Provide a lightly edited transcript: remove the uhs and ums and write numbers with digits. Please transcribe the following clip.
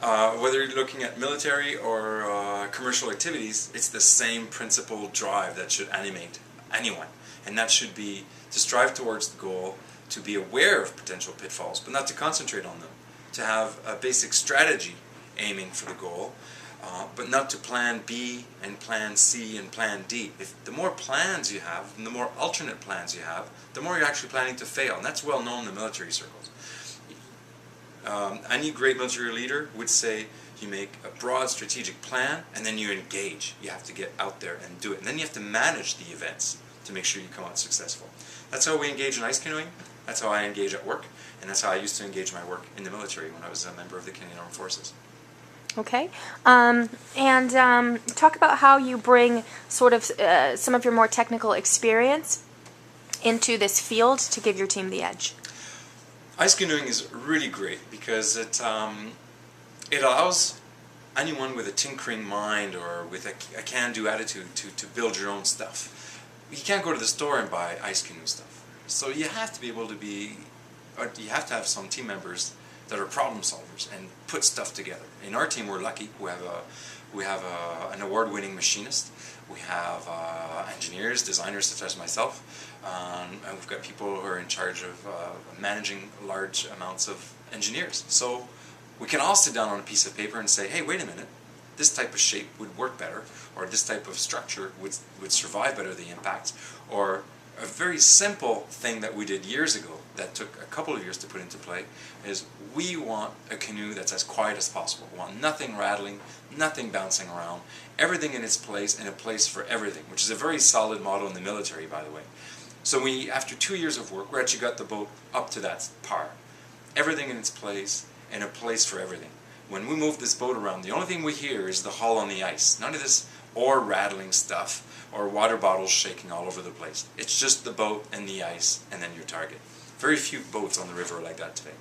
Whether you're looking at military or commercial activities, it's the same principle drive that should animate anyone. And that should be to strive towards the goal, to be aware of potential pitfalls, but not to concentrate on them. To have a basic strategy aiming for the goal, but not to plan B and plan C and plan D. The more plans you have, and the more alternate plans you have, the more you're actually planning to fail. And that's well known in the military circles. Any great military leader would say you make a broad strategic plan and then you engage. You have to get out there and do it. And then you have to manage the events to make sure you come out successful. That's how we engage in ice canoeing. That's how I engage at work. And that's how I used to engage my work in the military when I was a member of the Canadian Armed Forces. Okay. Talk about how you bring sort of some of your more technical experience into this field to give your team the edge. Ice canoeing is really great because it allows anyone with a tinkering mind or with a can-do attitude to build your own stuff. You can't go to the store and buy ice canoe stuff. So you have to be able to you have to have some team members that are problem solvers and put stuff together. In our team, we're lucky. We have an award-winning machinist. We have engineers, designers such as myself, and we've got people who are in charge of managing large amounts of engineers. So we can all sit down on a piece of paper and say, hey, wait a minute, this type of shape would work better, or this type of structure would survive better the impact, or a very simple thing that we did years ago that took a couple of years to put into play is we want a canoe that's as quiet as possible. We want nothing rattling, nothing bouncing around, everything in its place and a place for everything, which is a very solid motto in the military, by the way. So after 2 years of work, we actually got the boat up to that par. Everything in its place and a place for everything. When we move this boat around, the only thing we hear is the hull on the ice. None of this oar rattling stuff or water bottles shaking all over the place. It's just the boat and the ice and then your target. Very few boats on the river are like that today.